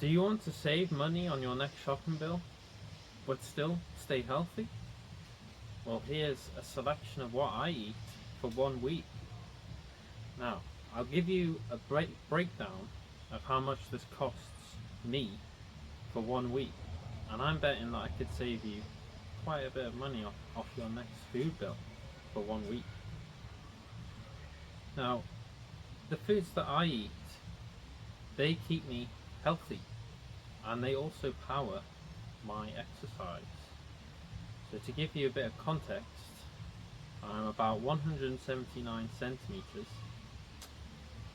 Do you want to save money on your next shopping bill, but still stay healthy? Well, here's a selection of what I eat for 1 week. Now, I'll give you a breakdown of how much this costs me for 1 week, and I'm betting that I could save you quite a bit of money off your next food bill for 1 week. Now, the foods that I eat, they keep me healthy, and they also power my exercise. So to give you a bit of context, I'm about 179 centimeters,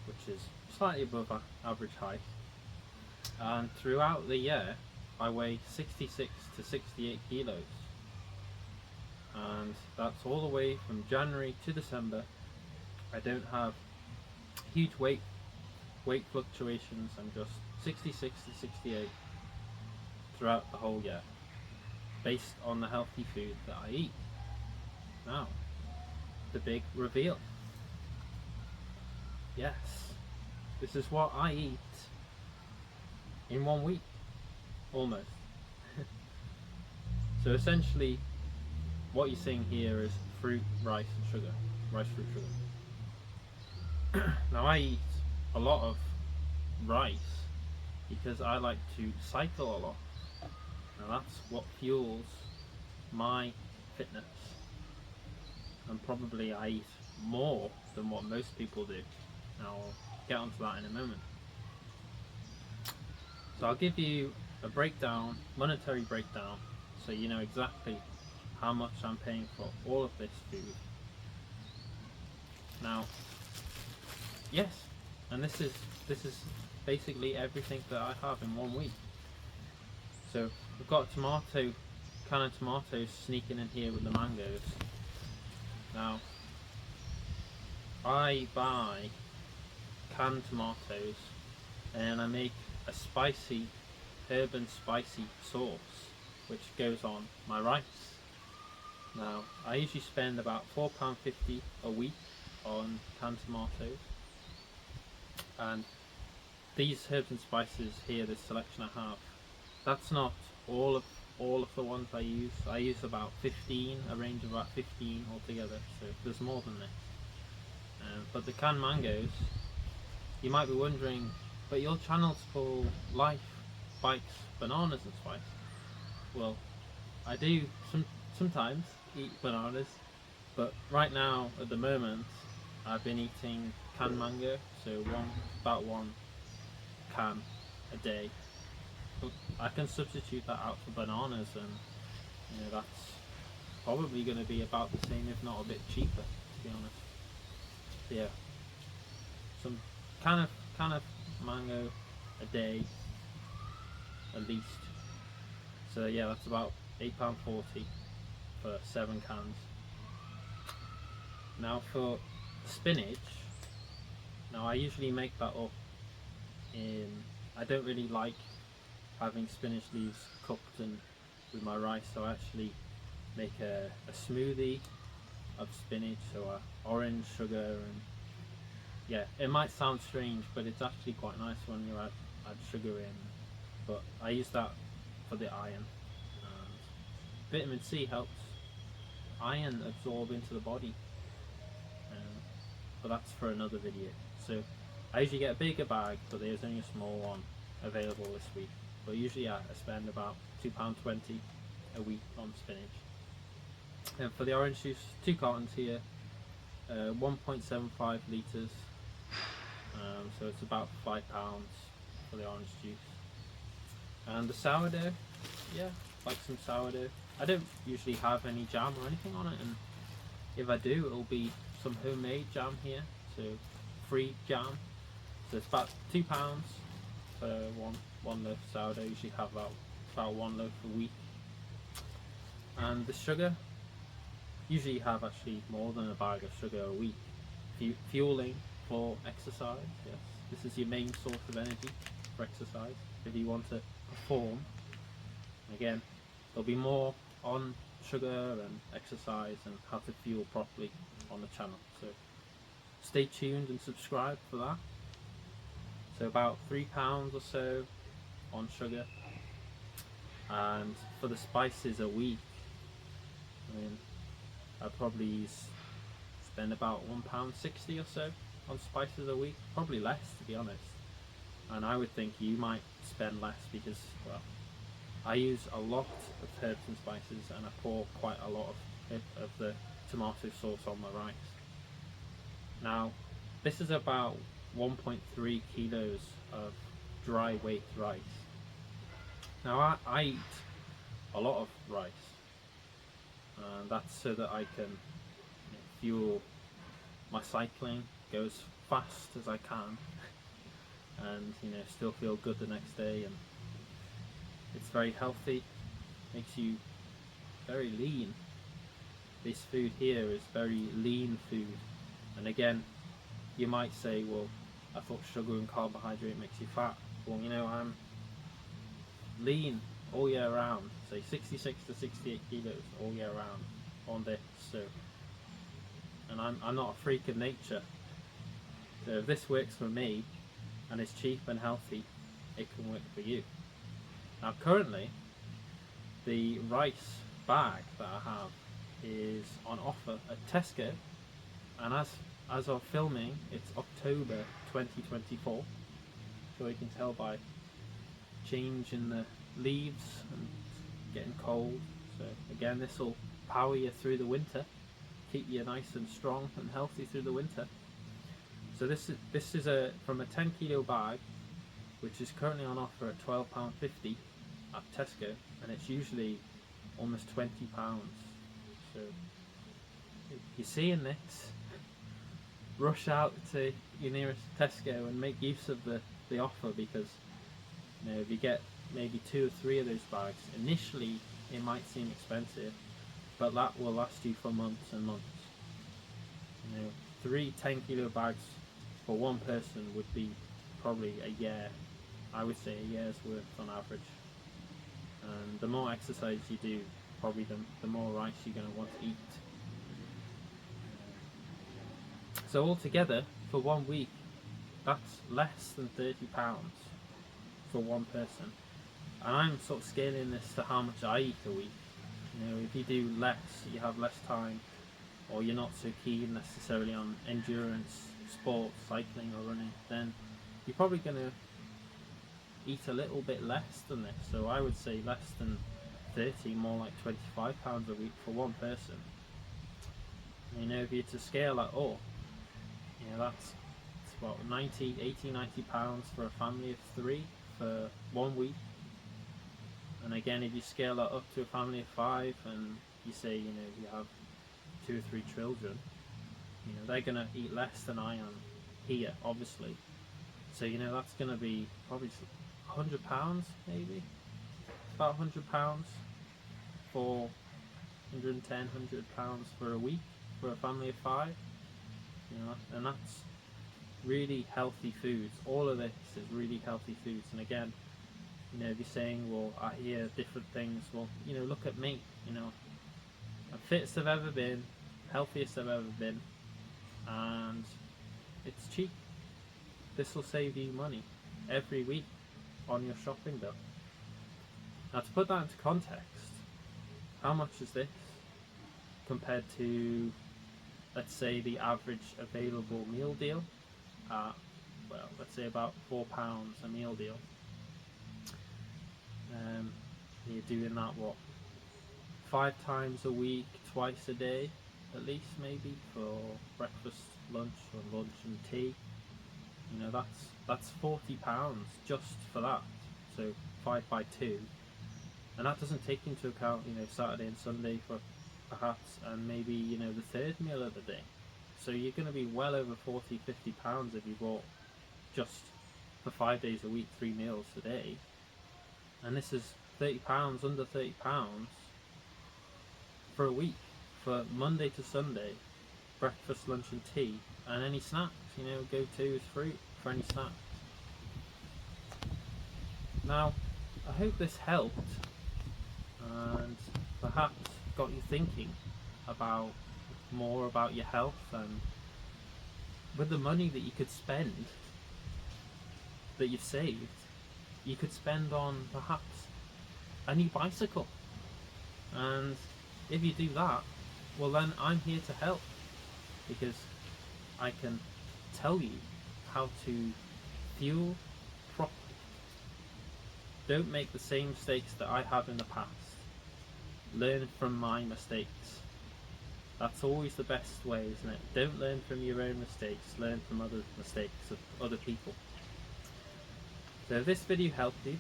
which is slightly above average height, and throughout the year I weigh 66 to 68 kilos, and that's all the way from January to December. I don't have huge weight fluctuations. I'm just 66 to 68 throughout the whole year, based on the healthy food that I eat. Now, the big reveal. Yes, this is what I eat in 1 week, almost. So essentially, what you're seeing here is fruit, rice, and sugar. Rice, fruit, sugar. Now, I eat a lot of rice because I like to cycle a lot. Now, that's what fuels my fitness. And probably I eat more than what most people do. Now, I'll get onto that in a moment. So I'll give you a breakdown, monetary breakdown, so you know exactly how much I'm paying for all of this food. Now, yes, and this is basically everything that I have in 1 week. So we've got a can of tomatoes sneaking in here with the mangoes. Now, I buy canned tomatoes and I make a spicy, herb and spicy sauce which goes on my rice. Now, I usually spend about £4.50 a week on canned tomatoes, and these herbs and spices here, this selection I have, that's not all of the ones I use. I use about 15, a range of about 15 altogether, so there's more than this. But the canned mangoes, you might be wondering, but your channel's called Life, Bikes, Bananas and Spice. Well, I do sometimes eat bananas, but right now, at the moment, I've been eating canned mango, so about one can a day. But I can substitute that out for bananas, and that's probably going to be about the same, if not a bit cheaper, to be honest. But yeah, some can of mango a day at least. So yeah, that's about £8.40 for 7 cans. Now for spinach, now I usually make that up I don't really like having spinach leaves cooked and with my rice, so I actually make a smoothie of spinach, so orange, sugar, and yeah, it might sound strange, but it's actually quite nice when you add sugar in. But I use that for the iron, and vitamin C helps iron absorb into the body, but that's for another video. So I usually get a bigger bag, but there's only a small one available this week. But usually I spend about £2.20 a week on spinach. And for the orange juice, 2 cartons here, 1.75 litres, so it's about £5 for the orange juice. And the sourdough, yeah, like some sourdough. I don't usually have any jam or anything on it, and if I do, it'll be some homemade jam here, so free jam. So it's about £2 for one loaf of sourdough. Usually have about 1 loaf a week. And the sugar, usually have actually more than a bag of sugar a week. Fueling for exercise, yes. This is your main source of energy for exercise if you want to perform. Again, there'll be more on sugar and exercise and how to fuel properly on the channel, so stay tuned and subscribe for that. So about £3 or so on sugar, and for the spices a week, I mean, I probably spend about £1.60 or so on spices a week, probably less to be honest. And I would think you might spend less because, well, I use a lot of herbs and spices, and I pour quite a lot of the tomato sauce on my rice. Now, this is about 1.3 kilos of dry weight rice. Now, I eat a lot of rice, and that's so that I can fuel my cycling, go as fast as I can, and still feel good the next day. And it's very healthy, makes you very lean. This food here is very lean food. And again, you might say, well, I thought sugar and carbohydrate makes you fat. Well, I'm lean all year round, say 66 to 68 kilos all year round on this. So, and I'm not a freak of nature. So if this works for me and it's cheap and healthy, it can work for you. Now currently, the rice bag that I have is on offer at Tesco, and as of filming, it's October 2024, so you can tell by change in the leaves and getting cold. So again, this will power you through the winter, keep you nice and strong and healthy through the winter. So this is from a 10 kilo bag, which is currently on offer at £12.50 at Tesco, and it's usually almost £20. So if you're seeing this, rush out to your nearest Tesco and make use of the offer, because if you get maybe 2 or 3 of those bags, initially it might seem expensive, but that will last you for months and months. 3 10 kilo bags for one person would be probably a year. I would say a year's worth on average. And the more exercise you do, probably the more rice you're going to want to eat. So altogether, for 1 week, that's less than £30 for one person. And I'm sort of scaling this to how much I eat a week. If you do less, you have less time, or you're not so keen necessarily on endurance sports, cycling or running, then you're probably going to eat a little bit less than this. So I would say less than 30, more like £25 a week for one person. If you're to scale that up, that's about 90 pounds for a family of 3 for 1 week. And again, if you scale that up to a family of 5, and you say you have 2 or 3 children, they're going to eat less than I am here, obviously. So that's going to be probably £100, maybe about £100 for £110 for a week for a family of 5. And that's really healthy foods. All of this is really healthy foods. And again, if you're saying, well, I hear different things, well, look at me. I'm fittest I've ever been, healthiest I've ever been, and it's cheap. This will save you money every week on your shopping bill. Now, to put that into context, how much is this compared to, let's say, the average available meal deal at, well, let's say about £4 a meal deal. You're doing that, what, 5 times a week, twice a day, at least, maybe, for breakfast, lunch, or lunch and tea. That's £40 just for that. So 5 by 2, and that doesn't take into account Saturday and Sunday for perhaps, and maybe the third meal of the day. So you're going to be well over £40-50 if you bought just for 5 days a week, 3 meals a day. And this is £30, under £30 for a week, for Monday to Sunday, breakfast, lunch and tea, and any snacks. Go-to fruit for any snacks. Now, I hope this helped and perhaps got you thinking more about your health, and with the money that you could spend, that you've saved, you could spend on perhaps a new bicycle. And if you do that, well then I'm here to help, because I can tell you how to fuel properly. Don't make the same mistakes that I have in the past. Learn from my mistakes. That's always the best way, isn't it? Don't learn from your own mistakes, learn from other mistakes of other people. So if this video helped you,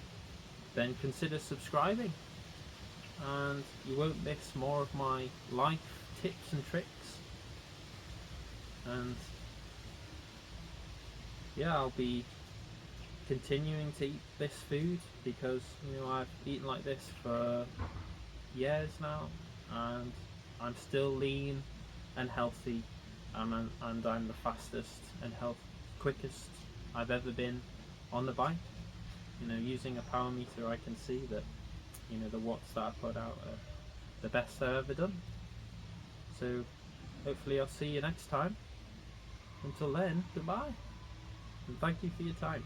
then consider subscribing, and you won't miss more of my life tips and tricks. And yeah, I'll be continuing to eat this food because, you know, I've eaten like this for years now, and I'm still lean and healthy, and I'm the fastest and quickest I've ever been on the bike. You know, using a power meter, I can see that, you know, the watts that I put out are the best I've ever done. So hopefully I'll see you next time. Until then, goodbye, and thank you for your time.